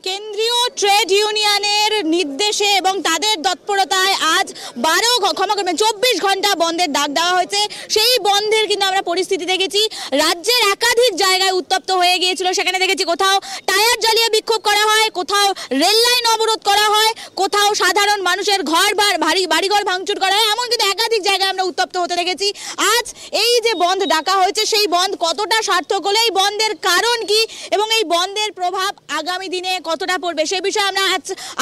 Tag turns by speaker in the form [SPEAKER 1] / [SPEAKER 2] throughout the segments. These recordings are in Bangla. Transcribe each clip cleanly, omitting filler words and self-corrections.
[SPEAKER 1] কেন্দ্রীয় ট্রেড ইউনিয়নের নির্দেশে এবং তাদের তৎপরতায় আজ 24 ঘন্টা বন্ধের ডাক দেওয়া হয়েছে। সেই বন্ধের কিন্তু আমরা পরিস্থিতি দেখেছি, রাজ্যের একাধিক জায়গায় উত্তপ্ত হয়ে গিয়েছিল। সেখানে দেখেছি কোথাও টায়ার জ্বালিয়ে বিক্ষোভ করা হয়, কোথাও রেল লাইন অবরোধ করা হয়, কোথাও সাধারণ মানুষের বাড়িঘর ভাঙচুর করা হয়। এমন কিন্তু একাধিক জায়গায় আমরা উত্তপ্ত হতে দেখেছি। আজ এই যে বন্ধ ডাকা হয়েছে, সেই বন্ধ কতটা সার্থক হলো, এই বন্ধের কারণ কি এবং এই বন্ধের প্রভাব আগামী দিনে কতটা পড়বে, সেই বিষয়ে আমরা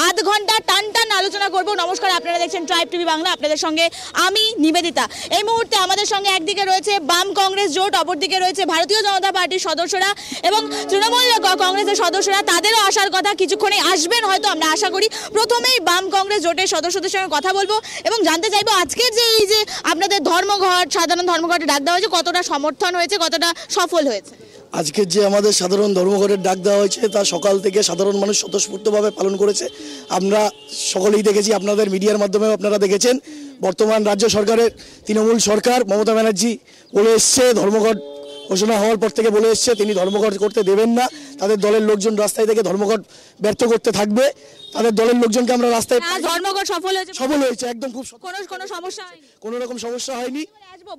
[SPEAKER 1] আধ ঘন্টা টান আলোচনা করব। নমস্কার, আপনারা দেখছেন ট্রাইব টিভি বাংলা, আপনাদের সঙ্গে আমি নিবেদিতা। এই মুহূর্তে আমাদের সঙ্গে একদিকে রয়েছে বাম কংগ্রেস জোট, অপরদিকে রয়েছে ভারতীয় জনতা পার্টির সদস্যরা এবং তৃণমূল কংগ্রেসের সদস্যরা। তাদেরও আসার কথা, কিছুক্ষণে আসবেন হয়তো আমরা আশা করি। প্রথমেই বাম কংগ্রেস জোটের সদস্যদের সঙ্গে কথা বলবো এবং জানতে চাইবো আজকের যে এই যে আপনাদের ধর্মঘট, সাধারণ ধর্মঘটে ডাক দেওয়া হয়েছে, কতটা সমর্থন হয়েছে, কতটা সফল হয়েছে?
[SPEAKER 2] আজকের যে আমাদের সাধারণ ধর্মঘটের ডাক দেওয়া হয়েছে তা সকাল থেকে সাধারণ মানুষ স্বতঃস্ফূর্তভাবে পালন করেছে। আমরা সকলেই দেখেছি, আপনাদের মিডিয়ার মাধ্যমেও আপনারা দেখেছেন। বর্তমান রাজ্য সরকারের তৃণমূল সরকার মমতা ব্যানার্জি বলে এসছে, ধর্মঘট ঘোষণা হওয়ার পর থেকে বলে এসছে তিনি ধর্মঘট করতে দেবেন না। তাদের দলের লোকজন রাস্তায় থেকে ধর্মঘট ব্যর্থ করতে থাকবে। তাদের দলের লোকজনকে আমরা রাস্তায়
[SPEAKER 1] ধর্মঘট সফল হয়েছে
[SPEAKER 2] একদম খুব
[SPEAKER 1] কোনো সমস্যা হয়নি,
[SPEAKER 2] কোনো রকম সমস্যা হয়নি।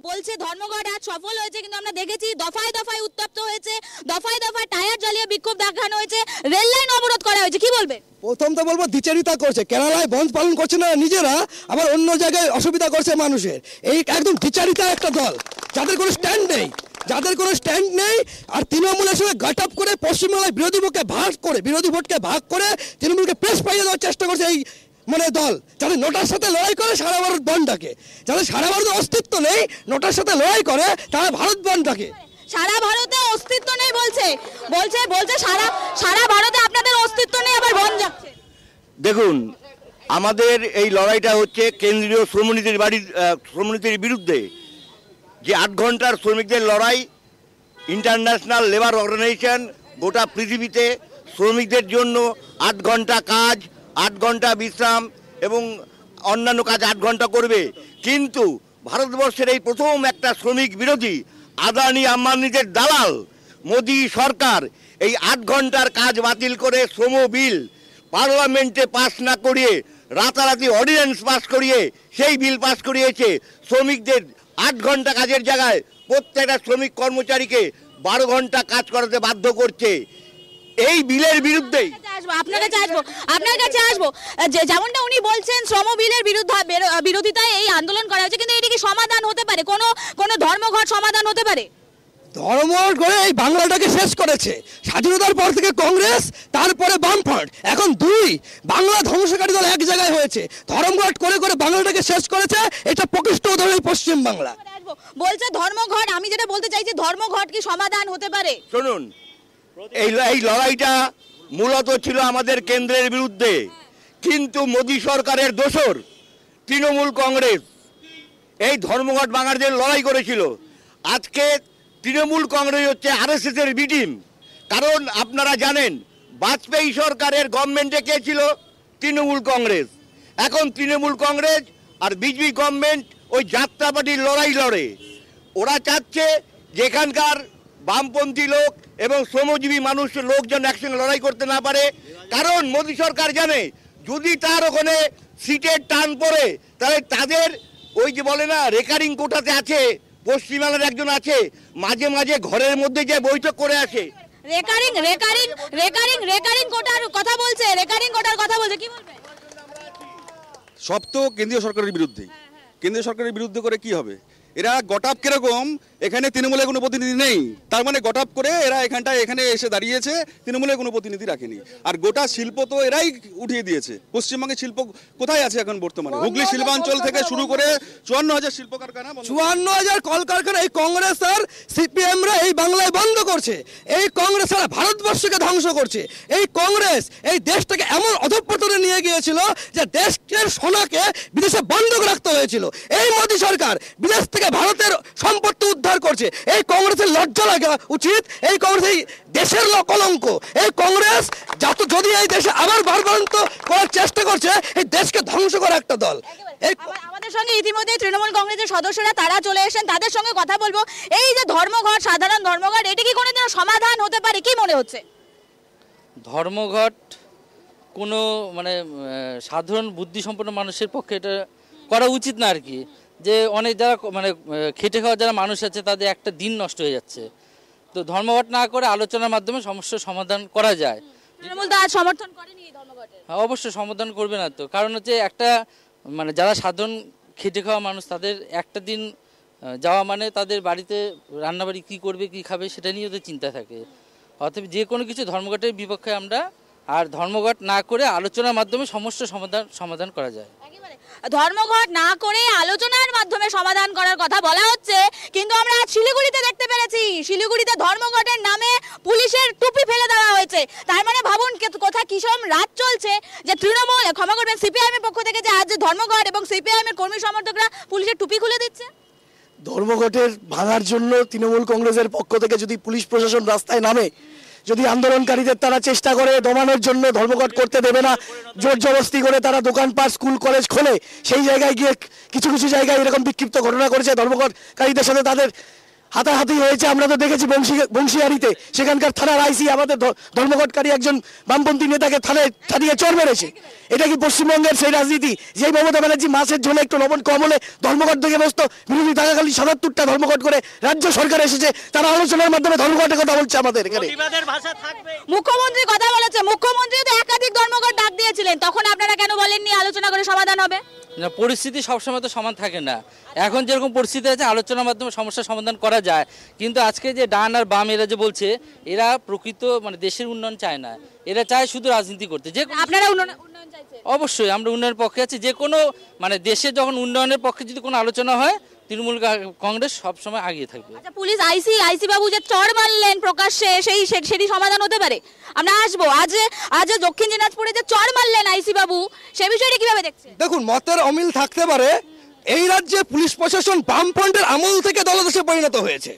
[SPEAKER 1] বলছে ধর্মঘট আজ সফল হয়েছে, কিন্তু আমরা দেখেছি দফায় দফায় উত্তপ্ত হয়েছে, দফায় দফায় টায়ার জ্বালিয়ে বিক্ষোভ দেখানো হয়েছে, রেল লাইন অবরোধ করা হয়েছে। কি বলবে?
[SPEAKER 3] প্রথম তো বলবো দ্বিচারিতা করছে, কেরালায় বন্ধ পালন করছে না নিজেরা, আবার অন্য জায়গায় অসুবিধা করছে মানুষের। এই একদম দ্বিচারিতা একটা দল, যাদের কোনো স্ট্যান্ড নেই। আর তৃণমূলের সঙ্গে গাট আপ করে পশ্চিমবাংলায় বিরোধী ভোটকে ভাগ করে তৃণমূলকে প্রেস পাইয়ে দেওয়ার চেষ্টা করছে এই দল, যাদের নোটার সাথে লড়াই করে সারা ভারত বন্ধ ডাকে। যাদের সারা ভারতের অস্তিত্ব নেই, নোটার সাথে লড়াই করে, তারা ভারত বন্ধ ডাকে।
[SPEAKER 1] সারা ভারতে অস্তিত্ব নেই বলছে সারা ভারতে আপনাদের অস্তিত্ব নেই, আবার বন্ধ যাচ্ছে।
[SPEAKER 4] দেখুন, আমাদের এই লড়াইটা হচ্ছে কেন্দ্রীয় শ্রমনীতির বিরুদ্ধে। যে 8 ঘন্টার শ্রমিকদের লড়াই, ইন্টারন্যাশনাল লেবার অর্গানাইজেশন গোটা পৃথিবীতে শ্রমিকদের জন্য 8 ঘন্টা কাজ, 8 ঘন্টা বিশ্রাম এবং অন্যান্য কাজ 8 ঘন্টা করবে। কিন্তু ভারতবর্ষের এই প্রথম একটা শ্রমিক বিরোধী আদানি আম্বানিদের দালাল মোদি সরকার এই 8 ঘন্টার কাজ বাতিল করে শ্রম বিল পার্লামেন্টে পাস না করিয়ে রাতারাতি অর্ডিন্যান্স পাস করিয়ে সেই বিল পাস করিয়েছে। শ্রমিকদের 8 ঘন্টা কাজের জায়গায় প্রত্যেকটা শ্রমিক কর্মচারীকে 12 ঘন্টা কাজ করাতে বাধ্য করছে। এই বিলের বিরুদ্ধেই
[SPEAKER 1] আপনার কাছে আসবো। যেমনটা উনি বলছেন, শ্রম বিলের বিরোধিতায় এই আন্দোলন করা হয়েছে, কিন্তু এটি কি সমাধান হতে পারে? কোনো ধর্মঘট সমাধান হতে পারে?
[SPEAKER 3] ধর্মঘট করে এই বাংলাটাকে শেষ করেছে। স্বাধীনতার পর থেকে কংগ্রেস, তারপরে বামফ্রন্ট, এখন দুই বাংলা ধ্বংসকারী দল এক জায়গায় হয়েছে। ধর্মঘট করে বাংলাটাকে শেষ করেছে। এটা প্রকৃষ্ট উদাহরণ পশ্চিম বাংলা।
[SPEAKER 1] বলছে ধর্মঘট, আমি যেটা বলতে চাইছি, ধর্মঘট কি সমাধান হতে পারে?
[SPEAKER 4] শুনুন, এই লড়াইটা মূলত ছিল আমাদের কেন্দ্রের বিরুদ্ধে, কিন্তু মোদী সরকারের দোসর তৃণমূল কংগ্রেস এই ধর্মঘট ভাঙার লড়াই করেছিল। আজকে তৃণমূল কংগ্রেস হচ্ছে RSS এর বি টিম। কারণ আপনারা জানেন, বাজপেয়ী সরকারের গভর্নমেন্টে কে ছিল? তৃণমূল কংগ্রেস। এখন তৃণমূল কংগ্রেস আর বিজেপি গভর্নমেন্ট ওই যাত্রা পার্টির লড়াই লড়ে। ওরা চাচ্ছে যেখানকার বামপন্থী লোক এবং শ্রমজীবী লোকজন একসঙ্গে লড়াই করতে না পারে। কারণ মোদী সরকার জানে, যদি তার ওখানে সিটের টান পড়ে, তাহলে তাদের ওই যে বলে না রেকারিং কোটাতে আছে, পশ্চিমবাংলার একজন আছে, মাঝে মাঝে ঘরের মধ্যে যে বৈঠক করে আসে।
[SPEAKER 1] রেকারিং কোটার কথা বলছে, কি বলবে?
[SPEAKER 5] সব তো কেন্দ্রীয় সরকারের বিরুদ্ধে। কেন্দ্রীয় সরকারের বিরুদ্ধে করে কি হবে? এরা গটাপ কিরকম, এখানে তৃণমূলের কোনো প্রতিনিধি নেই, তার মানে গটাপ করে এরা এখানে এসে দাঁড়িয়েছে, তৃণমূলের কোনো প্রতিনিধি রাখেনি। আর গোটা শিল্প তো এরাই উঠিয়ে দিয়েছে। পশ্চিমবঙ্গের শিল্প কোথায় আছে এখন বর্তমানে? হুগলি শিল্পাঞ্চল থেকে শুরু করে 54,000 শিল্প কারখানা,
[SPEAKER 3] 54,000 কলকারখানা এই কংগ্রেস আর সিপিএমরা এই বাংলায় বন্ধ করছে। এই কংগ্রেস সারা ভারতবর্ষকে ধ্বংস করছে। এই কংগ্রেস এই দেশটাকে এমন অধঃপতনে নিয়ে গিয়েছিল যে দেশের সোনাকে বিদেশে বন্ধক রাখতে হয়েছিল। এই মোদী সরকার বিদেশ থেকে ভারতের সম্পত্তি উদ্ধার করছে। এই কংগ্রেসের লজ্জা লাগা উচিত। এই কংগ্রেস এই দেশের কলঙ্ক। এই কংগ্রেস যদি এই দেশে আবার বারবারন্ত করার চেষ্টা করছে, এই দেশকে ধ্বংস করা একটা দল।
[SPEAKER 1] আমাদের সঙ্গে ইতিমধ্যে তৃণমূল কংগ্রেসের সদস্যরা তারা চলে এসেছেন, তাদের সঙ্গে কথা বলবো। এই যে ধর্মঘট, সাধারণ ধর্মঘট, এটি কি কোনোদিন সমাধান হতে পারে? কি মনে হচ্ছে?
[SPEAKER 6] ধর্মঘট কোনো মানে সাধারণ বুদ্ধিসম্পন্ন মানুষের পক্ষে এটা করা উচিত না আর কি। যে অনেক যারা মানে খেটে খাওয়া যারা মানুষ আছে তাদের একটা দিন নষ্ট হয়ে যাচ্ছে। তো ধর্মঘট না করে আলোচনার মাধ্যমে সমস্যার সমাধান করা যায়।
[SPEAKER 1] তৃণমূল তো আজ সমর্থন করেনি এই ধর্মঘটের।
[SPEAKER 6] হ্যাঁ, অবশ্যই সমাধান করবে না তো, কারণ হচ্ছে একটা মানে যারা সাধারণ খেটে খাওয়া মানুষ তাদের একটা দিন যাওয়া মানে তাদের বাড়িতে রান্নাবাড়ি কী করবে কী খাবে সেটা নিয়ে ওদের চিন্তা থাকে। অতএব যে কোনো কিছু ধর্মঘটের বিপক্ষে আমরা, আর ধর্মঘট না করে আলোচনার মাধ্যমে সমস্যার সমাধান করা যায়।
[SPEAKER 1] একেবারে ধর্মঘট না করে আলোচনার মাধ্যমে সমাধান করার কথা বলা হচ্ছে, কিন্তু আমরা আজ শিলিগুড়িতে দেখতে পেরেছি শিলিগুড়িতে ধর্মঘটের নামে পুলিশের টুপি ফেলে দেওয়া হয়েছে। তার মানে ভাবুন কোথা কিসম রাত চলছে যে তৃণমূল ক্ষমা করবেন সিপিআইএম এর পক্ষ থেকে যে আজ যে ধর্মঘট এবং সিপিআইএম এর কর্মী সমর্থকরা পুলিশের টুপি খুলে দিচ্ছে।
[SPEAKER 2] ধর্মঘটের ভাঙার জন্য তৃণমূল কংগ্রেসের পক্ষ থেকে যদি পুলিশ প্রশাসন রাস্তায় নামে, যদি আন্দোলনকারীদের তারা চেষ্টা করে দমানোর জন্য, ধর্মঘট করতে দেবে না, জোর জবরদস্তি করে তারা দোকানপাট স্কুল কলেজ খোলে, সেই জায়গায় গিয়ে কিছু কিছু জায়গায় এরকম বিক্ষিপ্ত ঘটনা করেছে। ধর্মঘটকারীদের সাথে তাদের হাতাহাতি হয়েছে, আমরা তো দেখেছি বংশীহারিতে সেখানকার থানার আইসি আমাদের ধর্মঘটকারী একজন বামপন্থী নেতাকে থানায় ঠাটিয়ে চড় মেরেছে। এটা কি পশ্চিমবঙ্গের সেই রাজনীতি? যেই মমতা ব্যানার্জি মাছের ঝোলে একটু লবণ কম হলে ধর্মঘট থেকে বসত, বিরোধী থাকাকালীন ৭৭টা ধর্মঘট করে রাজ্য সরকার এসেছে, তারা আলোচনার মাধ্যমে ধর্মঘটের কথা বলছে আমাদের এখানে।
[SPEAKER 1] মুখ্যমন্ত্রী কথা বলেছে, মুখ্যমন্ত্রী তো একাধিক ধর্মঘট ডাক দিয়েছিলেন, তখন আপনারা কেন বলেননি আলোচনা করে সমাধান হবে?
[SPEAKER 6] না, পরিস্থিতি সবসময় তো সমান থাকে না। এখন যেরকম পরিস্থিতি আছে আলোচনার মাধ্যমে সমস্যার সমাধান করা যায়, কিন্তু আজকে যে ডান আর বাম এরা যে বলছে, এরা প্রকৃত মানে দেশের উন্নয়ন চায় না, এরা চায় শুধু রাজনীতি করতে। যে
[SPEAKER 1] আপনারা উন্নয়ন চাইছেন?
[SPEAKER 6] অবশ্যই আমরা উন্নয়নের পক্ষে আছি। যে কোনো মানে দেশে যখন উন্নয়নের পক্ষে যদি কোনো আলোচনা হয়, তৃণমূল কংগ্রেস সবসময় আগিয়ে থাকবে।
[SPEAKER 1] আচ্ছা, পুলিশ আইসি বাবু যে চড় মারলেন প্রকাশ্যে, সেটি সমাধান হতে পারে? আমরা আসবো আজ দক্ষিণ দিনাজপুরে যে চড় মারলেন আইসি বাবু, সে বিষয়টি কিভাবে দেখছেন?
[SPEAKER 3] দেখুন, মতের অমিল থাকতে পারে, এই রাজ্যে পুলিশ প্রশাসন বামফ্রন্টের আমল থেকে দলদাসে পরিণত হয়েছে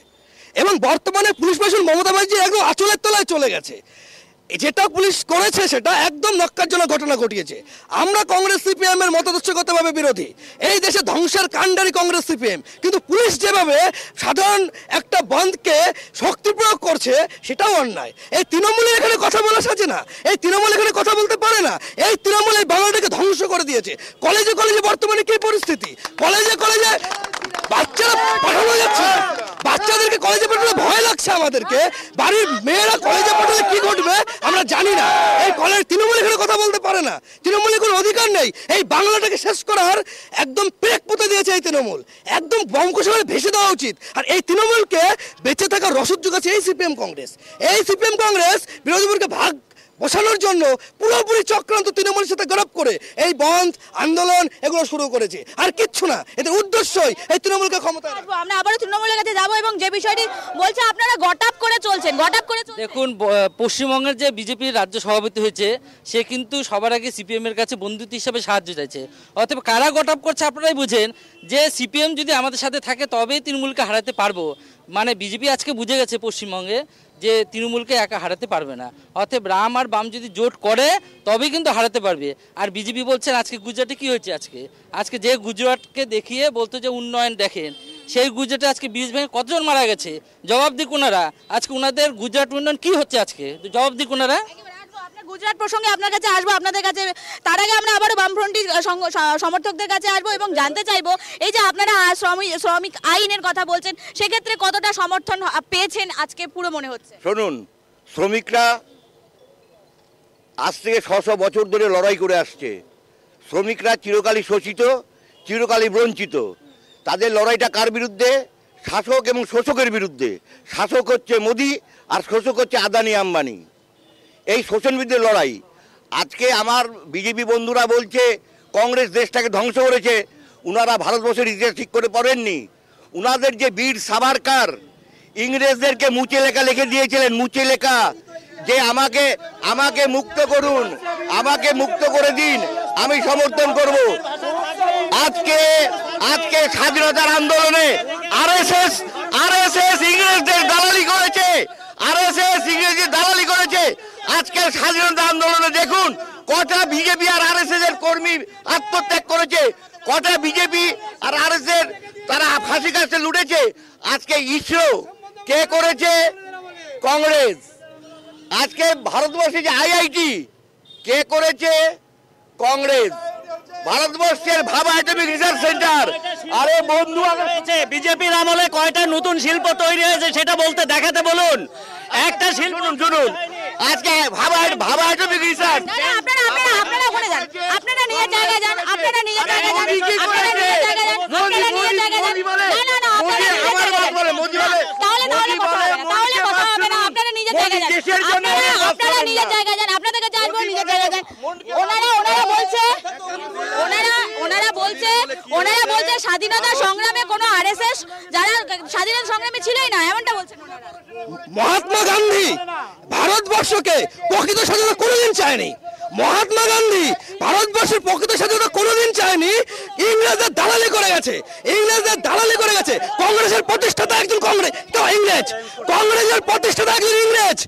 [SPEAKER 3] এবং বর্তমানে পুলিশ প্রশাসন মমতা ব্যানার্জি একদম আঁচলের তলায় চলে গেছে। যেটা পুলিশ করেছে সেটা একদম নক্কারজনক ঘটনা ঘটিয়েছে। আমরা কংগ্রেস সিপিএম এর মতাদর্শগতভাবে বিরোধী, এই দেশে ধ্বংসের কাণ্ডারি কংগ্রেস সিপিএম, কিন্তু পুলিশ যেভাবে সাধারণ একটা বন্ধকে শক্তি প্রয়োগ করছে সেটাও অন্যায়। এই তৃণমূলের এখানে কথা বলা সাজে না, এই তৃণমূল এখানে কথা বলতে পারে না। এই তৃণমূল এই বাংলাটাকে ধ্বংস করে দিয়েছে। কলেজে বর্তমানে কি পরিস্থিতি, কলেজে বাচ্চারা পাঠানো যাচ্ছে, বাচ্চাদেরকে কলেজে পাঠালে ভয় লাগছে আমাদেরকে। বাড়ির মেয়েরা কলেজে পাঠালে কি ঘটবে আমরা জানি না। এই কলেজ তৃণমূল এখানে কথা বলতে পারে না, তৃণমূলের কোনো অধিকার নেই। এই বাংলাটাকে শেষ করার একদম পেরেক পুঁতে দিয়েছে এই তৃণমূল, একদম বঙ্কোসাগরে ভেসে দেওয়া উচিত। আর এই তৃণমূলকে বেঁচে থাকার রসদ যোগাচ্ছে এই সিপিএম কংগ্রেস। এই সিপিএম কংগ্রেস বিরোধীদেরকে ভাগ বসানোর জন্য পুরোপুরি চক্রান্ত তৃণমূলের সাথে গরব করে এই বন্ধ আন্দোলন এগুলো শুরু করেছে, আর কিচ্ছু না। এদের উদ্দেশ্যই এই তৃণমূলকে ক্ষমতায়।
[SPEAKER 1] আমরা আবারও তৃণমূলের কাছে যাবো এবং যে বিষয়টি বলছে আপনারা গটাপ করে চলছেন।
[SPEAKER 6] দেখুন, পশ্চিমবঙ্গের যে বিজেপির রাজ্য সভাপতি হয়েছে, সে কিন্তু সবার আগে সিপিএম এর কাছে বন্ধুত্ব হিসাবে সাহায্য চাইছে। অতএব কারা গটাপ করছে আপনারাই বুঝেন। যে সিপিএম যদি আমাদের সাথে থাকে তবেই তৃণমূলকে হারাতে পারবো। মানে বিজেপি আজকে বুঝে গেছে পশ্চিমবঙ্গে যে তৃণমূলকে একা হারাতে পারবে না। অতএব রাম আর বাম যদি জোট করে তবেই কিন্তু হারাতে পারবে। আর বিজেপি বলছেন আজকে গুজরাটে কি হয়েছে, আজকে যে গুজরাটকে দেখিয়ে বলতো যে উন্নয়ন দেখেন, সেই গুজরাটে আজকে ব্রিজ ভেঙে কতজন মারা গেছে, জবাব দিক ওনারা। আজকে ওনাদের গুজরাট উন্নয়ন কি হচ্ছে আজকে, জবাব দিক ওনারা।
[SPEAKER 1] গুজরাট প্রসঙ্গে আপনার কাছে আসবো, আপনাদের কাছে। তার আগে আমরা আবারও বামফ্রন্টি সমর্থকদের কাছে আসবো এবং জানতে চাইবো এই যে আপনারা শ্রমিক আইনের কথা বলছেন, সেক্ষেত্রে কতটা সমর্থন পেয়েছেন আজকে পুরো মনে হচ্ছে?
[SPEAKER 4] শুনুন, শ্রমিকরা আজ থেকে ৬০০ বছর ধরে লড়াই করে আসছে। শ্রমিকরা চিরকালই শোষিত, চিরকালই বঞ্চিত। তাদের লড়াইটা কার বিরুদ্ধে? শাসক এবং শোষকের বিরুদ্ধে। শাসক হচ্ছে মোদি আর শোষক হচ্ছে আদানি আম্বানি। এই শোষণবিরোধী লড়াই। আজকে আমার বিজেপি বন্ধুরা বলছে কংগ্রেস দেশটাকে ধ্বংস করেছে। উনারা ভারতবর্ষের ইতিহাস ঠিক করে পড়েননি। উনাদের যে বীর সাভারকার ইংরেজদেরকে মুচে লেখা লিখে দিয়েছিলেন, মুচে লেখা, যে আমাকে মুক্ত করুন, আমাকে মুক্ত করে দিন, আমি সমর্থন করব। আজকে স্বাধীনতার আন্দোলনে আরএসএস ইংরেজদের দালালি করেছে, আরএসএস ইংরেজদের দালালি করেছে। আজকের স্বাধীনতা আন্দোলনে দেখুন কটা বিজেপি আর আরএসএস এর কর্মী আত্মত্যাগ করেছে, কটা বিজেপি আর আরএসএস তারা ফাঁসি কাছে লুটেছে। আজকে ইসরো কে করেছে? কংগ্রেস। আজকে ভারতবর্ষে যে আইআইটি, কে করেছে? কংগ্রেস। ভারতবর্ষের ভাবা অ্যাটমিক রিসার্চ সেন্টার। আরে বন্ধু,
[SPEAKER 7] বিজেপির আমলে কয়টা নতুন শিল্প তৈরি হয়েছে সেটা বলতে দেখাতে বলুন। একটা শিল্প
[SPEAKER 4] শুনুন, আজকে ভাবা অ্যাটমিক রিসার্চ
[SPEAKER 1] আপনারা ওখানে যান, আপনারা নিজের জায়গায় যান, আপনারা নিজের জায়গায় যান, আপনারা নিজের জায়গায় যান, আপনারা নিজের জায়গায় যান। না, আপনারা নিজের জায়গায় যান। তাহলে কথা হবে না। আপনারা নিজের জায়গায় যান, আপনারা নিজের জায়গায় যান, আপনাদেরকে জানবো নিজের জায়গায় যান। ওনারা বলছে স্বাধীনতা সংগ্রামে কোনো আরএসএস যারা স্বাধীনতা সংগ্রামী ছিলই না, এমনটা বলছেন ওনারা।
[SPEAKER 3] মহাত্মা গান্ধী ভারতবর্ষকে প্রকৃত স্বাধীনতা কোনোদিন চায়নি। মহাত্মা গান্ধী ভারতবর্ষের প্রকৃত স্বাধীনতা কোনোদিন চায়নি। ইংরেজদের দালালি করে গেছে, কংগ্রেসের প্রতিষ্ঠাতা একজন ইংরেজ, কংগ্রেসের প্রতিষ্ঠাতা একজন ইংরেজ।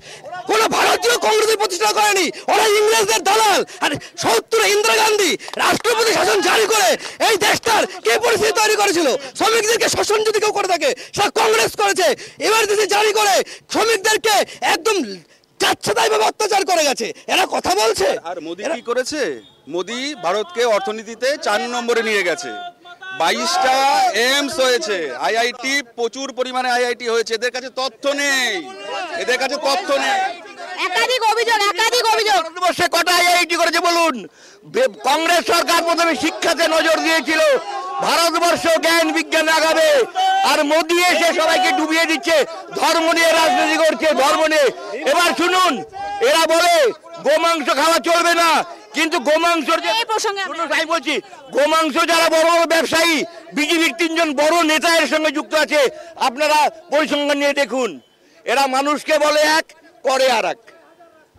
[SPEAKER 3] কোন ভারতীয় কংগ্রেসের প্রতিষ্ঠা করেনি, ওরা ইংরেজদের দালাল। আর 70 ইন্দিরা গান্ধী রাষ্ট্রপতি শাসন জারি করে এই দেশটার কি পরিস্থিতি তৈরি করেছিল? শ্রমিকদেরকে শোষণ যদি কেউ করে থাকে সেটা কংগ্রেস করেছে। এমার্জেন্সি জারি করে শ্রমিকদেরকে একদম যাচ্ছেতাইভাবে অত্যাচার করে গেছে। এরা কথা বলছে।
[SPEAKER 5] আর মোদি কি করেছে? মোদি ভারতকে অর্থনীতিতে 4 নম্বরে নিয়ে গেছে। 22টা এইমস হয়েছে, আইআইটি, প্রচুর পরিমাণে আইআইটি হয়েছে। এদের কাছে তথ্য নেই।
[SPEAKER 1] একাধিক অভিযোগ।
[SPEAKER 4] ভারতবর্ষে কটা আইআইটি করেছে বলুন? কংগ্রেস সরকার প্রথমে শিক্ষাতে নজর দিয়েছিল, ভারতবর্ষ জ্ঞান বিজ্ঞান আগাবে, আর মোদি এসে সবাইকে ডুবিয়ে দিচ্ছে, ধর্ম নিয়ে রাজনীতি করছে, ধর্ম নিয়ে। এবার শুনুন, এরা বলে গোমাংস খাওয়া চলবে না, কিন্তু গোমাংসর যে আমি বলছি, গোমাংস যারা বড় বড় ব্যবসায়ী, বিজেপির 3 জন বড় নেতা এর সঙ্গে যুক্ত আছে। আপনারা পরিসংখ্যান নিয়ে দেখুন, এরা মানুষকে বলে এক, করে আর এক।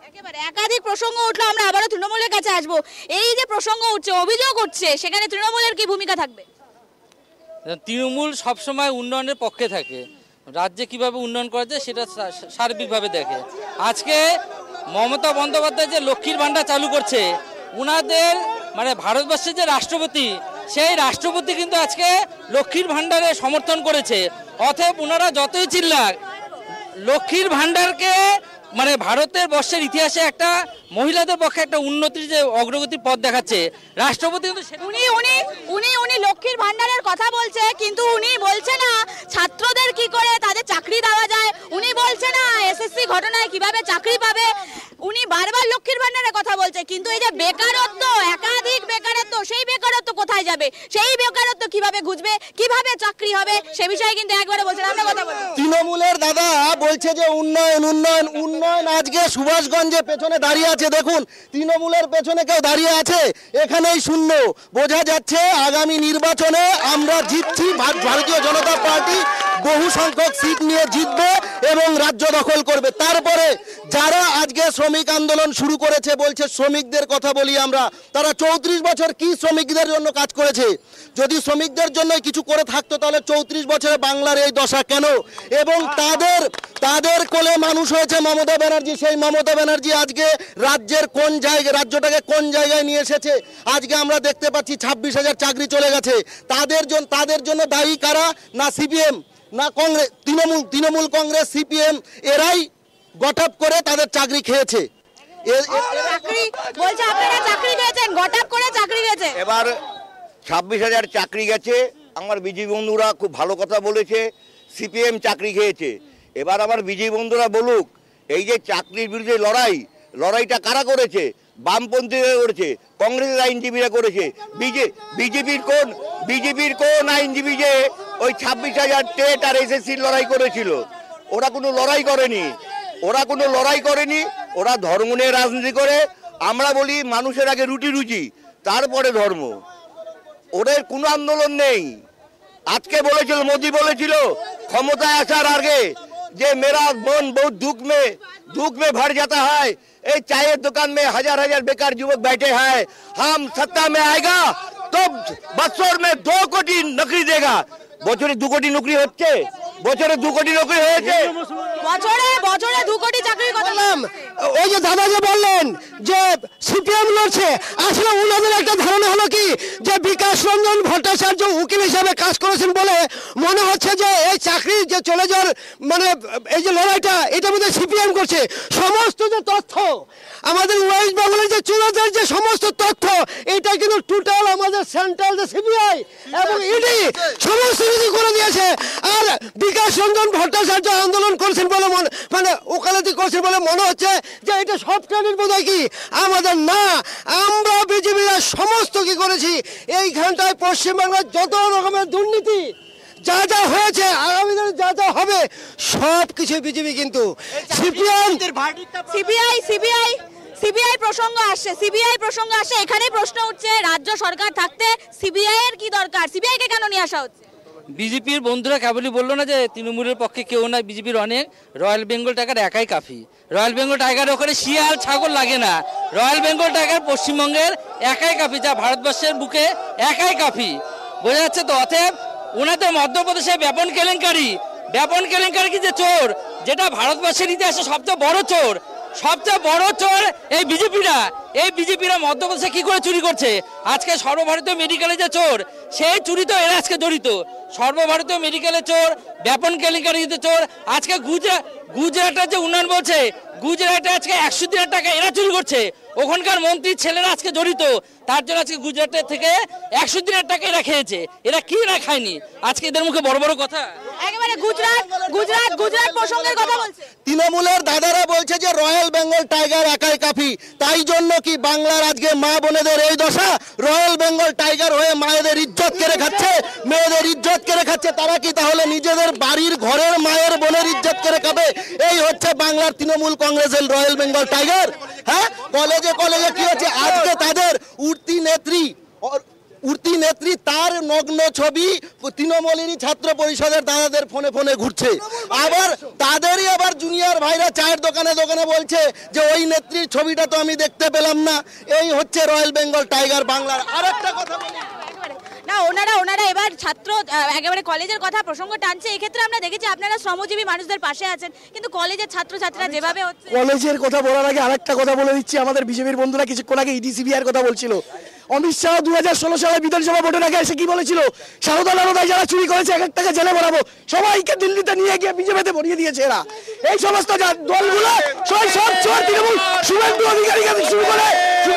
[SPEAKER 1] একেবারে একাধিক প্রসঙ্গ উঠলো, আমরা আবারও তৃণমূলের কাছে আসবো। এই যে প্রসঙ্গ উঠছে, অভিযোগ উঠছে, সেখানে তৃণমূলের কি ভূমিকা থাকবে?
[SPEAKER 6] তৃণমূল সবসময় উন্নয়নের পক্ষে থাকে, রাজ্যে কিভাবে উন্নয়ন করা যায় সেটা সার্বিকভাবে দেখে। আজকে মমতা বন্দ্যোপাধ্যায় যে লক্ষ্মীর ভাণ্ডার চালু করছে, উনাদের মানে ভারতবর্ষের যে রাষ্ট্রপতি, সেই রাষ্ট্রপতি কিন্তু আজকে লক্ষ্মীর ভাণ্ডারে সমর্থন করেছে। অতএব ওনারা যতই চিল্লাক, লক্ষ্মীর ভাণ্ডারকে মানে ভারতের বর্ষের ইতিহাসে একটা মহিলাদের পক্ষে একটা উন্নতির যে অগ্রগতির পথ দেখাচ্ছে রাষ্ট্রপতি।
[SPEAKER 1] উনি লক্ষ্মীর ভান্ডারের কথা বলছে, কিন্তু উনি বলছে না ছাত্রদের কি করে তাদের চাকরি দেওয়া যায়, উনি বলছে না এসএসসি ঘটনায় কিভাবে চাকরি পাবে। উনি বারবার লক্ষ্মীর ভান্ডারের কথা বলছে, কিন্তু এই যে বেকারত্ব, একাধিক বেকারত্ব, সেই বেকারত্ব কোথায় যাবে, সেই বেকারত্ব কিভাবে ঘুচবে, কিভাবে চাকরি হবে, সে বিষয়ে কিন্তু একবারে বলছেন। আমরা কথা বলবো।
[SPEAKER 2] তৃণমূলের দাদা বলছে যে উন্নয়ন উন্নয়ন উন্নয়ন। আজকে সুভাষগঞ্জে পেছনে দাঁড়িয়ে আছে, দেখুন তৃণমূলের পেছনে কেউ দাঁড়িয়ে আছে? এখানেই শূন্য। বোঝা যাচ্ছে আগামী নির্বাচনে আমরা জিতছি, ভারতীয় জনতা পার্টি বহু সংখ্যক সিট নিয়ে জিতবে এবং রাজ্য দখল করবে। তারপরে যারা আজকে শ্রমিক আন্দোলন শুরু করেছে, বলছে শ্রমিকদের কথা বলি আমরা, তারা 34 বছর কি শ্রমিকদের জন্য কাজ করেছে? যদি শ্রমিকদের জন্য কিছু করে থাকতো তাহলে 34 বছরে বাংলার এই দশা কেন? এবং তাদের কোলে মানুষ হয়েছে মমতা ব্যানার্জি। সেই মমতা ব্যানার্জি আজকে রাজ্যটাকে কোন জায়গায় নিয়ে এসেছে? আজকে আমরা দেখতে পাচ্ছি 26,000 চাকরি চলে গেছে। তাদের জন্য দায়ী কারা? না সিপিএম, না কংগ্রেস। তৃণমূল কংগ্রেস সিপিএম এরাই গটআপ করে তাদের চাকরি খেয়েছে।
[SPEAKER 4] এবার 26,000 চাকরি গেছে। আমার বিজেপি বন্ধুরা খুব ভালো কথা বলেছে, সিপিএম চাকরি খেয়েছে। এবার আমার বিজেপি বন্ধুরা বলুক, এই যে চাকরির বিরুদ্ধে লড়াইটা কারা করেছে? বামপন্থীরা করেছে, কংগ্রেসের আইনজীবীরা করেছে। বিজেপির কোন আইনজীবী যে ওই 26,000 টেট আর এসএসসির লড়াই করেছিল? ওরা কোনো লড়াই করেনি, ওরা ধর্ম নিয়ে রাজনীতি করে। আমরা বলি মানুষের আগে রুটি রুচি, তারপরে ধর্ম। ওদের কোনো আন্দোলন নেই। আজকে বলেছিল, মোদি বলেছিল ক্ষমতায় আসার আগে যে মেরা মন বহুত दुख में भर जाता है। एक चाय दुकान में हजार बेकार युवक बैठे हैं, हम सत्ता में आएगा तो बच्चों में 2 कोटी नौकरी देगा। বছরে 2 কোটি নৌকরি হচ্ছে, বছরে 2 কোটি নৌকরি হয়েছে,
[SPEAKER 1] বছরে 2 কোটি চাকরির কথা।
[SPEAKER 2] ওই যে দাদা যে বললেন যে সিপিএম লড়ছে, আসলে ওনাদের একটা ধারণা হলো কি যে বিকাশ রঞ্জন ভট্টাচার্য উকিল হিসাবে কাজ করেছেন বলে মনে হচ্ছে যে এই চাকরি যে চলে যাওয়ার মানে এই যে লড়াইটা, এটা বোধহয় সিপিএম করছে। সমস্ত যে তথ্য আমাদের ওয়েস্ট বেঙ্গলের যে
[SPEAKER 3] চোরাদের যে সমস্ত তথ্য, এটা কিন্তু টোটাল আমাদের সেন্ট্রাল যে সিবিআই এবং ইডি সমস্ত কিছু করে দিয়েছে। আর বিকাশ রঞ্জন ভট্টাচার্য আন্দোলন করছেন বলে মানে ওকালতি করছেন বলে মনে হচ্ছে যে এটা সফটওয়্যারের বোধহয় কি আমাদের না। আমরা বিজেপিরা সমস্ত কি করেছি, এইখানটায় পশ্চিমবাংলার যত রকমের দুর্নীতি যা যা হয়েছে, আগামী দিনে যা যা হবে, সব কিছু বিজেপি কিন্তু
[SPEAKER 1] সিবিআই প্রসঙ্গ আসছে, এখানে প্রশ্ন উঠছে রাজ্য সরকার থাকতে সিবিআই এর কি দরকার, সিবিআই কে কেন নিয়ে আসা হচ্ছে?
[SPEAKER 6] বিজেপির বন্ধুরা কেবলই বললো না যে তৃণমূলের পক্ষে কেউ নাই, বিজেপির অনেক, রয়্যাল বেঙ্গল টাইগার একাই কাফি। রয়্যাল বেঙ্গল টাইগার ওখানে শিয়াল ছাগল লাগে না, রয়্যাল বেঙ্গল টাইগার পশ্চিমবঙ্গের একাই কাফি, যা ভারতবর্ষের বুকে একাই কাফি। বোঝা যাচ্ছে তো? অতএব ওনাদের মধ্যপ্রদেশে ব্যাপন কেলেঙ্কারি কি যে চোর, যেটা ভারতবর্ষের ইতিহাসে সবচেয়ে বড় চোর এই বিজেপিরা মধ্যপ্রদেশে কি করে চুরি করছে। আজকে সর্বভারতীয় মেডিকেলে যে চোর, সেই চুরি তো এরা আজকে জড়িত। সর্বভারতীয় মেডিকেলে চোর, ব্যাপন কেলেঙ্কারিতে চোর। আজকে গুজরাটের যে উন্নয়ন বলছে, গুজরাটে আজকে 100 দিনের টাকা এরা চুরি করছে। ওখানকার মন্ত্রীর ছেলেরা আজকে জড়িত, তার জন্য আজকে গুজরাটের থেকে 100 দিনের টাকা এরা খেয়েছে। এরা কি না খায়নি? আজকে এদের মুখে বড় বড় কথা।
[SPEAKER 1] একেবারে গুজরাট প্রসঙ্গের কথা বলছে।
[SPEAKER 3] তৃণমূলের দাদারা বলছে যে রয়্যাল বেঙ্গল টাইগার একাই কাফি, তাই জন্য কি বাংলার আজকে মা বোনেদের এই দশা? রয়্যাল বেঙ্গল টাইগার হয়ে মায়েদের ইজ্জত কেড়ে খাচ্ছে, মেয়েদের ইজ্জত কেড়ে খাচ্ছে। তারা কি তাহলে নিজেদের বাড়ির ঘরের মায়ের বোনের ইজ্জত কেড়ে খাবে? এই হচ্ছে বাংলার তৃণমূল কংগ্রেসের রয়্যাল বেঙ্গল টাইগার। হ্যাঁ, কলেজে কি হচ্ছে? আজকে তাদের উর্তি নেত্রী তার নগ্ন ছবি তৃণমূলেরই ছাত্র পরিষদের দাদাদের ফোনে ঘুরছে। তাদেরই আবার জুনিয়র ভাইরা চায়ের দোকানে বলছে যে ওই নেত্রীর ছবিটা তো আমি দেখতে পেলাম না। এই হচ্ছে রয়্যাল বেঙ্গল টাইগার বাংলার। আরেকটা কথা বলি
[SPEAKER 1] না, ওনারা এবার ছাত্র একেবারে কলেজের কথা প্রসঙ্গ টানছে। এক্ষেত্রে আমরা দেখেছি আপনারা শ্রমজীবী মানুষদের পাশে আছেন, কিন্তু কলেজের ছাত্রছাত্রীরা যেভাবে হচ্ছে।
[SPEAKER 2] কলেজের কথা বলার আগে আরেকটা কথা বলে দিচ্ছি, আমাদের বিজেপির বন্ধুরা কিছুক্ষণ আগে ইডিসিবিআর কথা বলছিল। অমিত শাহ 2016 সালে বিধানসভা ভোটের আগে এসে কি বলেছিল? সারদায় যারা চুরি করেছে এক টাকা জেলে ভরাবো, সবাইকে দিল্লিতে নিয়ে গিয়ে বিজেপিতে ভরিয়ে দিয়েছে এরা। এই সমস্ত দলগুলো সব চোর, তৃণমূল শুভেন্দু অধিকারীকে শুরু করে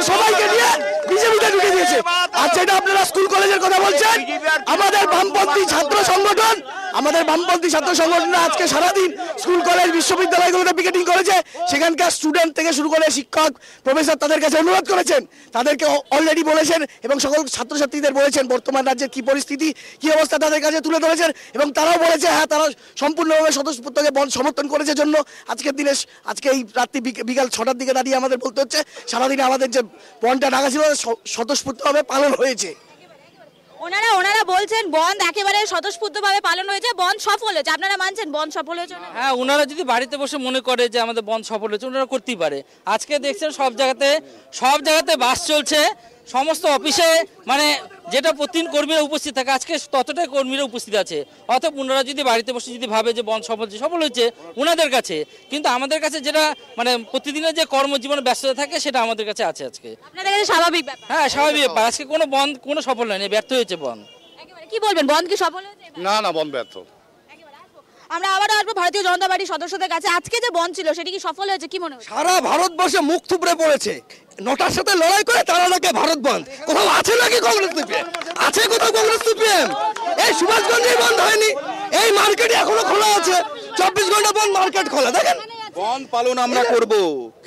[SPEAKER 2] সবাইকে নিয়ে বিজেপিতে ঢুকে দিয়েছে। আর যেটা আপনারা স্কুল কলেজের কথা বলছেন, আমাদের বামপন্থী ছাত্র সংগঠনরা আজকে সারাদিন স্কুল কলেজ বিশ্ববিদ্যালয়গুলোতে পিকেটিং করেছে। সেখানকার স্টুডেন্ট থেকে শুরু করে শিক্ষক প্রফেসর তাদের কাছে অনুরোধ করেছেন, তাদেরকে অলরেডি বলেছেন এবং সকল ছাত্রছাত্রীদের বলেছেন বর্তমান রাজ্যের কি পরিস্থিতি, কি অবস্থা তাদের কাছে তুলে ধরেছেন। এবং তারাও বলেছে হ্যাঁ, তারা সম্পূর্ণভাবে স্বতঃস্ফূর্তকে সমর্থন করেছে জন্য আজকের দিনে, আজকে এই রাত্রি বিকাল 6টার দিকে দাঁড়িয়ে আমাদের বলতে হচ্ছে সারাদিনে আমাদের যে বনটা ডাকা ছিল স্বতঃস্ফূর্তভাবে পালন হয়েছে।
[SPEAKER 1] ওনারা বলছেন বন্ধ একেবারে স্বতঃস্ফূর্তভাবে পালন হয়েছে, বন্ধ সফল হয়েছে। আপনারা মানছেন বন্ধ সফল হয়েছে?
[SPEAKER 6] হ্যাঁ, ওনারা যদি বাড়িতে বসে মনে করে যে আমাদের বন্ধ সফল হয়েছে, ওনারা করতেই পারে। আজকে দেখছেন সব জায়গাতে বাস চলছে, সমস্ত অফিসে মানে যেটা প্রতিদিন কর্মীরা উপস্থিত থাকে, আজকে ততটাই কর্মীরা উপস্থিত আছে। অতএব ওনারা যদি বাড়িতে বসে যদি ভাবে যে বন্ধ সফল হয়েছে ওনাদের কাছে, কিন্তু আমাদের কাছে যেটা মানে প্রতিদিনের যে কর্মজীবনে ব্যস্ততা থাকে সেটা আমাদের কাছে আছে আজকে।
[SPEAKER 1] আপনাদের কাছে স্বাভাবিক ব্যাপার?
[SPEAKER 6] হ্যাঁ, স্বাভাবিক ব্যাপার। আজকে কোনো সফল হয়নি, ব্যর্থ হয়েছে বন্ধ।
[SPEAKER 1] কি বলবেন, বন্ধ কি সফল হয়েছে?
[SPEAKER 5] না, বন্ধ ব্যর্থ।
[SPEAKER 1] আমরা আবারও আসবো ভারতীয় জনতা পার্টির সদস্যদের কাছে। আজকে যে বন্ধ ছিল সেটা কি সফল হয়েছে, কি মনে হয়?
[SPEAKER 3] সারা ভারতবর্ষে মুখ থুবড়ে পড়েছে, নটার সাথে লড়াই করে তারা নাকি ভারত বন্ধ। কোথাও আছে নাকি কংগ্রেস সিপিএম? আছে কোথাও কংগ্রেস সিপিএম? এই সুভাষগঞ্জে বন্ধ হয়নি, এই মার্কেট এখনো খোলা আছে, 24 ঘন্টা বন্ধ মার্কেট খোলা। দেখেন,
[SPEAKER 5] বন্ধ পালন আমরা করব,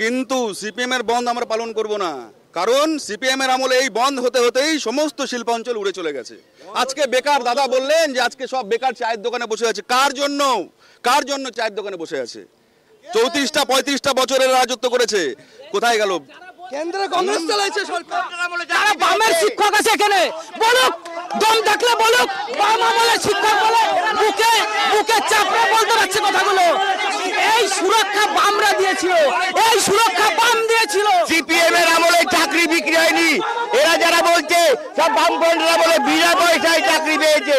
[SPEAKER 5] কিন্তু সিপিএম এর বন্ধ আমরা পালন করব না। কারণ সিপিএম এর আমলে এই বন্ধ হতেই সমস্ত শিল্পাঞ্চল উড়ে চলে গেছে। আজকে বেকার দাদা বললেন যে আজকে সব বেকার চায়ের দোকানে বসে আছে। কার জন্য চায়ের দোকানে বসে আছে? 34-35টা বছরের রাজত্ব করেছে, কোথায় গেল?
[SPEAKER 3] কেন্দ্রে কংগ্রেস চালাইছে সরকার।
[SPEAKER 6] যারা বামের শিক্ষক আছে এখানে বলুক, দম থাকলে বলুক। বাম আমলে শিক্ষক বলে বুকে চাপড়ে বলতে পারছে কথাগুলো। এই সুরক্ষা বামরা দিয়েছিল, এই সুরক্ষা বাম দিয়েছিল।
[SPEAKER 4] সিপিএম এর আমলে চাকরি বিক্রি হয়নি। এরা যারা বলছে সব বামপন্থীরা বলে বিনা পয়সায় চাকরি পেয়েছে।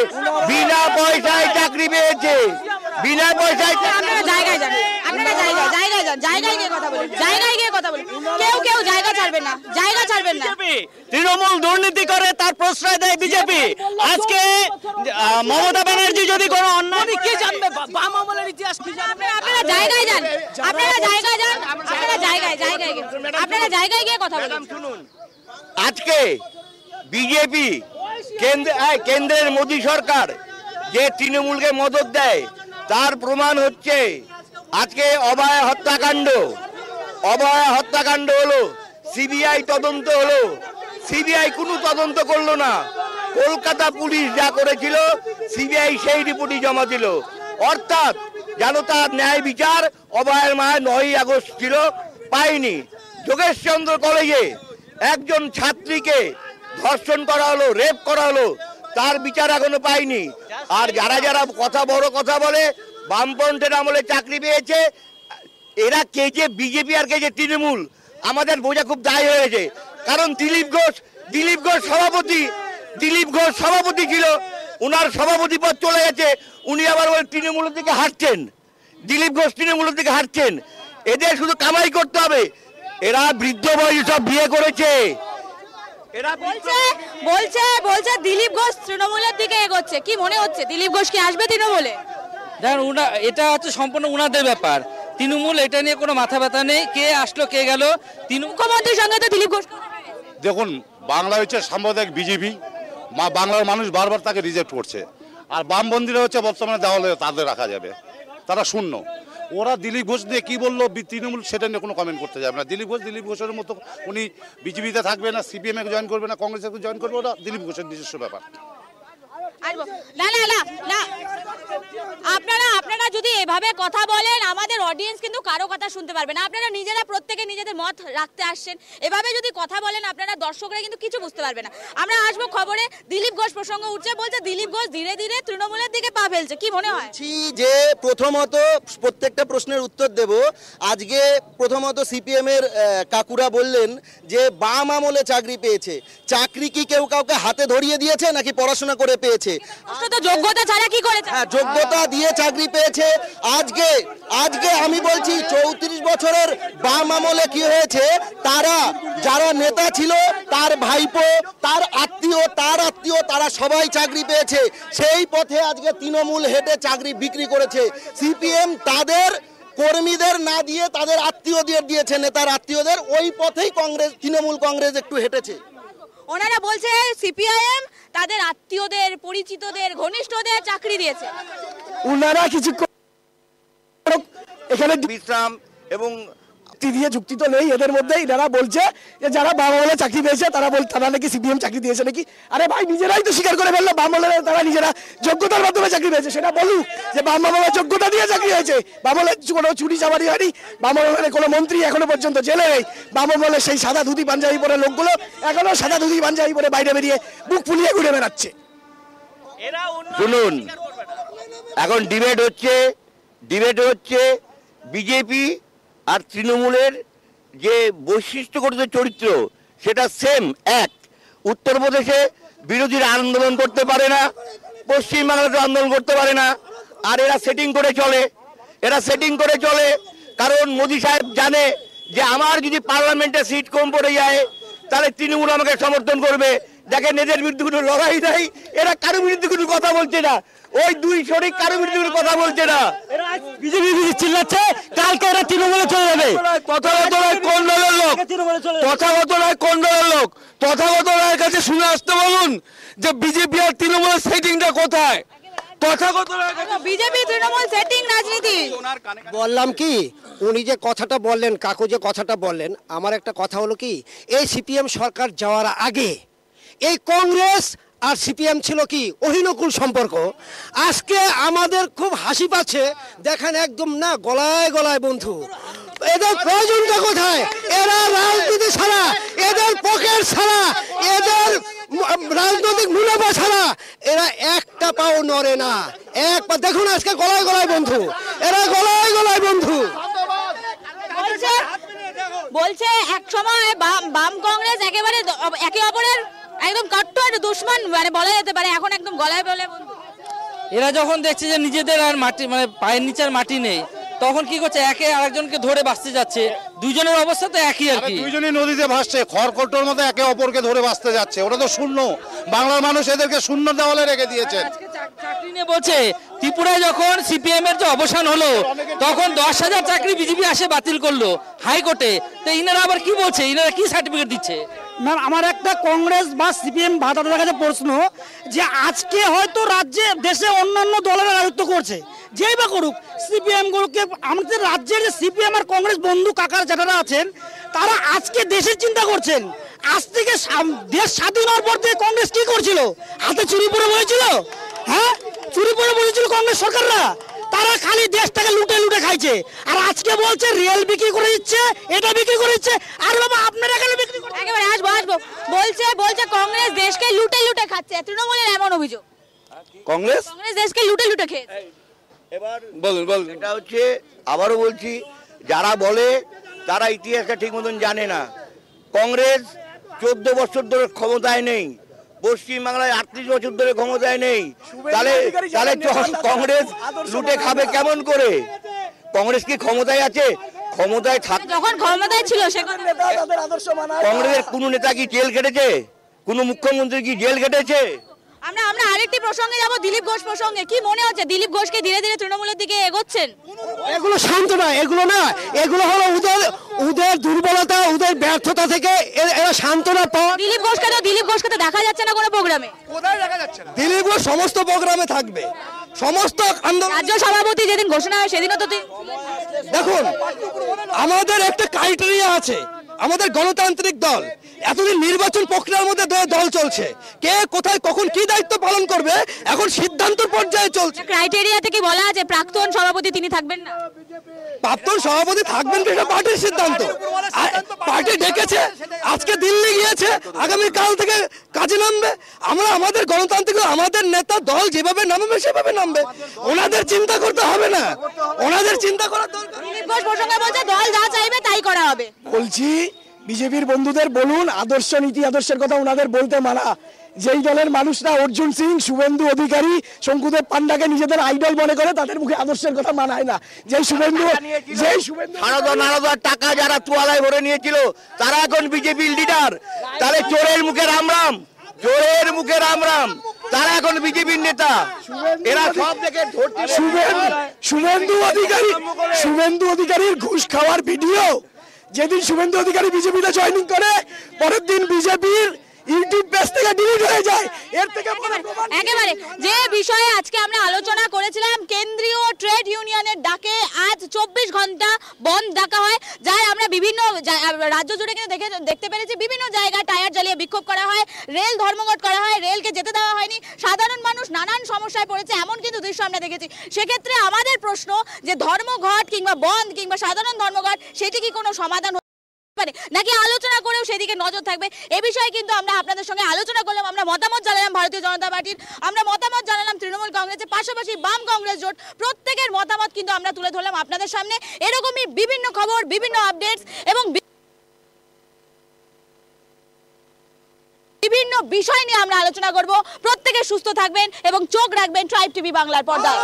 [SPEAKER 1] আপনারা জায়গায় যান, জায়গায় গিয়ে কথা বলুন। কেউ জায়গা ছাড়বে না। পারবেন না।
[SPEAKER 7] তৃণমূল দুর্নীতি করে তার প্রশ্রয় দেয় বিজেপি। আজকে মমতা ব্যানার্জি যদি কোনো অন্যায়
[SPEAKER 3] কি জানবে বাম আমলের ইতিহাস কি জানবে?
[SPEAKER 1] আপনারা জায়গায় যান, আপনারা জায়গায় যান, আপনারা জায়গায় গিয়ে কথা বলুন।
[SPEAKER 4] শুনুন, আজকে বিজেপি কেন্দ্রের মোদী সরকার যে তৃণমূলকে মদত দেয় তার প্রমাণ হচ্ছে আজকে অভয় হত্যাকাণ্ড হলো, সিবিআই তদন্ত হলো, সিবিআই কোনো তদন্ত করলো না। কলকাতা পুলিশ যা করেছিল সিবিআই সেই রিপোর্টই জমা দিল। অর্থাৎ জানো তার ন্যায় বিচার অভয়ের মায় 9ই আগস্ট ছিল, পায়নি। যোগেশচন্দ্র কলেজে একজন ছাত্রীকে ধর্ষণ করা হলো, রেপ করা হলো, তার বিচার এখনো পায়নি। আর যারা বড় কথা বলে বামপন্থের আমলে চাকরি পেয়েছে, এরা কে যে বিজেপি আর কে যে তৃণমূল আমাদের বোঝা খুব দায় হয়েছে। কারণ দিলীপ ঘোষ সভাপতি ছিল, উনার সভাপতি পদ চলে গেছে, উনি আবার ওই তৃণমূলের দিকে হাঁটছেন। দিলীপ ঘোষ তৃণমূলের দিকে হাঁটছেন। এদের শুধু কামাই করতে হবে। এরা বৃদ্ধ বয়সে সব বিয়ে করেছে। এরা
[SPEAKER 1] বলছে দিলীপ ঘোষ তৃণমূলের দিকে এগোচ্ছে। কি মনে হচ্ছে দিলীপ ঘোষ কি আসবে তৃণমূলে?
[SPEAKER 6] দেখেন, এটা হচ্ছে সম্পূর্ণ উনাদের ব্যাপার। তৃণমূল এটা নিয়ে কোনো মাথা ব্যথা নেই, কে আসলো কে গেল।
[SPEAKER 1] মুখ্যমন্ত্রীর সঙ্গে তো দিলীপ ঘোষ।
[SPEAKER 8] দেখুন, বাংলা হচ্ছে সাম্প্রদায়িক বিজেপি, বাংলার মানুষ বারবার তাকে রিজেক্ট করছে। আর বামবন্দীরা হচ্ছে বর্তমানে দেওয়া হলে তাদের রাখা যাবে, তারা শূন্য। ওরা দিলীপ ঘোষ দিয়ে কী বললো তৃণমূল সেটা নিয়ে কোনো কমেন্ট করতে যাবে না। দিলীপ ঘোষের মতো উনি বিজেপিতে থাকবে না, সিপিএম এ জয়েন করবে না, কংগ্রেসে জয়েন করবে, ওরা দিলীপ ঘোষের নিজস্ব ব্যাপার।
[SPEAKER 1] না, আপনারা যদি এভাবে কথা বলেন আমাদের অডিয়েন্স কিন্তু কারো কথা শুনতে পারবে না। আপনারা নিজেরা প্রত্যেকে নিজেদের মত রাখতে আসছেন, এভাবে যদি কথা বলেন আপনারা দর্শকরা কিন্তু কিছু বুঝতে পারবে না। আমরা আসবো খবরে, দিলীপ ঘোষ প্রসঙ্গ উঠছে, বলছে দিলীপ ঘোষ ধীরে ধীরে তৃণমূলের দিকে পা ফেলছে। কি মনে হয়?
[SPEAKER 9] যে প্রথমত প্রত্যেকটা প্রশ্নের উত্তর দেব। আজকে প্রথমত সিপিএম এর কাকুরা বললেন যে বাম আমলে চাকরি পেয়েছে। চাকরি কি কেউ কাউকে হাতে ধরিয়ে দিয়েছে নাকি পড়াশোনা করে পেয়েছে?
[SPEAKER 1] তো যোগ্যতা ছাড়া কি করেছে?
[SPEAKER 9] হ্যাঁ, যোগ্যতা দিয়ে চাকরি পেয়েছে। আজকে আমি বলছি 34 বছরের বাম আমলে কি হয়েছে, যারা নেতা ছিল তার ভাইপো, তার আত্মীয় তারা সবাই চাকরি পেয়েছে। সেই পথে আজকে তৃণমূল হেঁটে চাকরি বিক্রি করেছে। সিপিএম তাদের কর্মীদের না দিয়ে তাদের আত্মীয়দের দিয়েছে, নেতার আত্মীয়দের। ওই পথেই তৃণমূল কংগ্রেস একটু হেঁটেছে।
[SPEAKER 1] ওনারা বলছে সিপিআইএম তাদের আত্মীয়দের, পরিচিতদের, ঘনিষ্ঠদের চাকরি দিয়েছে।
[SPEAKER 2] উনারা কিছু এখানে
[SPEAKER 4] বিশ্রাম এবং
[SPEAKER 2] দিয়ে যুক্তি তো নেই এদের মধ্যে। এরা বলছে যে যারা বাম আমলে চাকরি পেয়েছে তারা নাকি সিপিএম চাকরি দিয়েছে নাকি। আরে ভাই, নিজেরাই তো স্বীকার করে ফেললো বাম আমলে তারা নিজেরা যোগ্যতার মাধ্যমে চাকরি পেয়েছে। সেটা বলুক যে বাম আমলে যোগ্যতা দিয়ে চাকরি হয়েছে। বাম আমলে কোনো চুরি চামারি হয়নি। বাম আমলে কোনো মন্ত্রী এখনো পর্যন্ত জেলে নেই। বাম আমলে সেই সাদা ধুতি পাঞ্জাবি পরে লোকগুলো এখনো সাদা ধুতি পাঞ্জাবি পরে বাইরে বেরিয়ে বুক ফুলিয়ে ঘুরে বেড়াচ্ছে।
[SPEAKER 4] শুনুন, এখন ডিবেট হচ্ছে বিজেপি আর তৃণমূলের যে বৈশিষ্ট্যগত চরিত্র সেটা সেম এক। উত্তরপ্রদেশে বিরোধীরা আন্দোলন করতে পারে না, পশ্চিমবাংলাতে আন্দোলন করতে পারে না। আর এরা সেটিং করে চলে, কারণ মোদী সাহেব জানে যে আমার যদি পার্লামেন্টে সিট কম পড়ে যায় তাহলে তৃণমূল আমাকে সমর্থন করবে। দেখেন, এদের বিরুদ্ধে কোনো লড়াই নাই, এরা কারো বিরুদ্ধে কোনো কথা বলছে না। ওই দুই শরিক কারো বিরুদ্ধে কোনো কথা বলছে না।
[SPEAKER 7] বিজেপি চিল্লাচ্ছে, কালকে এরা তৃণমূলে চলে যাবে।
[SPEAKER 4] তথাগত রায় কোন দলের লোক? তথাগত রায়ের কাছে শুনে আসতে বলুন যে বিজেপি আর তৃণমূলের সেটিংটা কোথায়। তথাগত রায়ের কাছে
[SPEAKER 1] বিজেপি তৃণমূল সেটিং রাজনীতি।
[SPEAKER 9] বললাম কি, উনি যে কথাটা বললেন, কাকু যে কথাটা বললেন, আমার একটা কথা হলো কি, এই সিপিএম সরকার যাওয়ার আগে এই কংগ্রেস আর সিপিএম ছিল কি অহিনকুল সম্পর্ক। আজকে আমাদের খুব হাসি পাচ্ছে, দেখেন একদম না গলায় গলায় বন্ধু। এদের প্রয়োজনটা কোথায়? এরা রাজনীতি ছাড়া, এদের পকেট ছাড়া, এদের রাজনৈতিক মুনাফা ছাড়া এরা একটা পাও নড়ে না। দেখুন আজকে গলায় গলায় বন্ধু, এরা গলায় গলায় বন্ধু।
[SPEAKER 1] বলছে এক সময় বাম কংগ্রেস একেবারে একে অপরের একদম কট্টর দুশমন মানে বলা যেতে পারে, এখন একদম গলায় বলে বন্ধু।
[SPEAKER 6] এরা যখন দেখছে যে নিজেদের আর মাটি মানে পায়ের নিচের মাটি নেই, তখন কি করছে, একে আরেকজনকে ধরে বাঁচতে যাচ্ছে, দুইজনের অবস্থা তো একই আর কি।
[SPEAKER 8] দুইজনই নদীতে ভাসছে, খড়কটোর মতো একে অপরকে ধরে বাঁচতে যাচ্ছে। ওরা তো শূন্য, বাংলার মানুষ এদেরকে শূন্য দেওয়ালে রেখে দিয়েছেন।
[SPEAKER 6] চাকরি নিয়ে বলছে ত্রিপুরায় যখন সিপিএম এর যে অবসান হলো তখন 10,000 চাকরি বিজেপি আসে বাতিল করলো হাইকোর্টে। তো ইনারা আবার কি বলছে, ইনারা কি সার্টিফিকেট দিচ্ছে?
[SPEAKER 10] ম্যাম, আমার একটা কংগ্রেস বা সিপিএম ভাতাদের কাছে প্রশ্ন, যে আজকে হয়তো রাজ্যে দেশে অন্যান্য দলের রাজত্ব করছে, যেই বা করুক, সিপিএম করুক, আমাদের রাজ্যের যে সিপিএম আর কংগ্রেস বন্ধু কাকার যারা আছেন তারা আজকে দেশের চিন্তা করছেন। আজ থেকে দেশ স্বাধীন হওয়ার পর থেকে কংগ্রেস কি করছিল? হাতে চুরি পরে বসেছিল, হ্যাঁ, চুরি পরে বসেছিল কংগ্রেস সরকাররা। তারা খালি দেশটাকে লুটে লুটে খাইছে, আর আজকে বলছে রিয়েল বিক্রি করে দিচ্ছে, এটা বিক্রি করে দিচ্ছে। আর বাবা আপনারা কেন বিক্রি করছেন?
[SPEAKER 1] একেবারে আসবো বলছে কংগ্রেস দেশকে লুটে লুটে খাচ্ছে, তৃণমূলের এমন অভিযোগ।
[SPEAKER 4] কংগ্রেস
[SPEAKER 1] দেশকে লুটে লুটে খেয়েছে।
[SPEAKER 4] এবার বলুন, এটা হচ্ছে, আবারও বলছি, যারা বলে তারা ইতিহাসটা ঠিক মতন জানে না। কংগ্রেস 14 বছর ধরে ক্ষমতায় নেই, পশ্চিমবাংলায় 38 বছর ধরে ক্ষমতায় নেই। তাহলে কংগ্রেস লুটে খাবে কেমন করে? কংগ্রেস কি ক্ষমতায় আছে? ক্ষমতায়
[SPEAKER 1] যখন ক্ষমতায় ছিল
[SPEAKER 4] কংগ্রেসের কোন নেতা কি জেল কেটেছে? কোন মুখ্যমন্ত্রী কি জেল কেটেছে?
[SPEAKER 1] আমরা আরেকটি প্রসঙ্গে যাব, দিলীপ ঘোষ প্রসঙ্গে। কি মনে হচ্ছে দিলীপ ঘোষকে ধীরে ধীরে তৃণমূলের দিকে এগোচ্ছেন?
[SPEAKER 9] এগুলো শান্ত না, এগুলো না, এগুলো হলো ওদের দুর্বলতা, ওদের ব্যর্থতা থেকে এরা সান্ত্বনা পাওয়া।
[SPEAKER 1] দিলীপ ঘোষকে তো দেখা যাচ্ছে না কোনো প্রোগ্রামে।
[SPEAKER 3] কোথায় দেখা যাচ্ছে না? দিলীপ ঘোষ সমস্ত প্রোগ্রামে থাকবে, সমস্ত আন্দোলন।
[SPEAKER 1] রাজ্য সভাপতি যেদিন ঘোষণা হয় সেদিনও তো
[SPEAKER 3] দেখুন, আমাদের একটা ক্রাইটেরিয়া আছে, আমাদের গণতান্ত্রিক দল, এতদিন নির্বাচন প্রক্রিয়ার মধ্যে দল চলছে, কে কোথায় কখন কি দায়িত্ব পালন করবে এখন সিদ্ধান্ত পর্যায়ে চলছে।
[SPEAKER 1] ক্রাইটেরিয়াতে কি বলা আছে প্রাক্তন সভাপতি তিনি থাকবেন না?
[SPEAKER 3] প্রাক্তন সভাপতি থাকবেন কি এটা পার্টির সিদ্ধান্ত। পার্টি ডেকেছে, আজকে দিল্লি গিয়েছে, আগামী কাল থেকে কাজে নামবে। আমরা আমাদের গণতান্ত্রিক, আমাদের নেতা দল যেভাবে নামবে সেভাবে নামবে, ওনাদের চিন্তা করতে হবে না, ওনাদের চিন্তা করার দরকার।
[SPEAKER 1] দিলীপ ঘোষ প্রসঙ্গে বলছে দল যা চাইবে তাই করা হবে।
[SPEAKER 2] বলছি বিজেপির বন্ধুদের বলুন, আদর্শ নীতি আদর্শের কথা ওনাদের বলতে মানা। যেই দলের মানুষরা অর্জুন সিং, শুভেন্দু অধিকারী, শঙ্কুদেব পান্ডাকে নিজেদের আইডল মনে করে, তাদের মুখে আদর্শের কথা মানায় না। যেই শুভেন্দু
[SPEAKER 4] টাকা যারা তোয়ালায় ভরে নিয়েছিল তারা এখন বিজেপির লিডার। তাহলে চোরের মুখে রাম রাম, চোরের মুখে রাম রাম, তারা এখন বিজেপির নেতা। এরা সব দেখে
[SPEAKER 2] শুভেন্দু অধিকারীর ঘুষ খাওয়ার ভিডিও যেদিন শুভেন্দু অধিকারী বিজেপিতে জয়েনিং করে, পরের দিন বিজেপির ইউটিউব পেজ থেকে ডিলিট হয়ে যায়। এর থেকে
[SPEAKER 1] একেবারে যে বিষয়ে আজকে আমরা আলোচনা করেছিলাম, কেন্দ্রীয় ট্রেড ইউনিয়নের ডাকে আজ 24 ঘন্টা বন্ধ ডাকা হয়, যার আমরা বিভিন্ন রাজ্য জুড়ে কিন্তু দেখতে পেরেছি। বিভিন্ন জায়গায় টায়ার জ্বালিয়ে বিক্ষোভ করা হয়, রেল ধর্মঘট করা হয়, রেলকে যেতে দেওয়া হয়নি, সাধারণ মানুষ নানান সমস্যায় পড়েছে, এমন কিন্তু দৃশ্য আমরা দেখেছি। সেক্ষেত্রে আমাদের প্রশ্ন, যে ধর্মঘট কিংবা বন্ধ কিংবা সাধারণ ধর্মঘট সেটি কি কোনো সমাধান নাকি আলোচনা করেও সেদিকে নজর থাকবে? এ বিষয়ে কিন্তু আমরা আপনাদের সঙ্গে আলোচনা করলাম। আমরা মতামত জানালাম ভারতীয় জনতা পার্টির, আমরা মতামত জানালাম তৃণমূল কংগ্রেসের, পাশাপাশি বাম কংগ্রেস জোট, প্রত্যেকের মতামত কিন্তু আমরা তুলে ধরলাম আপনাদের সামনে। এরকমই বিভিন্ন খবর, বিভিন্ন আপডেটস এবং বিভিন্ন বিষয় নিয়ে আমরা আলোচনা করব। প্রত্যেকে সুস্থ থাকবেন এবং চোখ রাখবেন ট্রাইব টিভি বাংলার পর্দায়।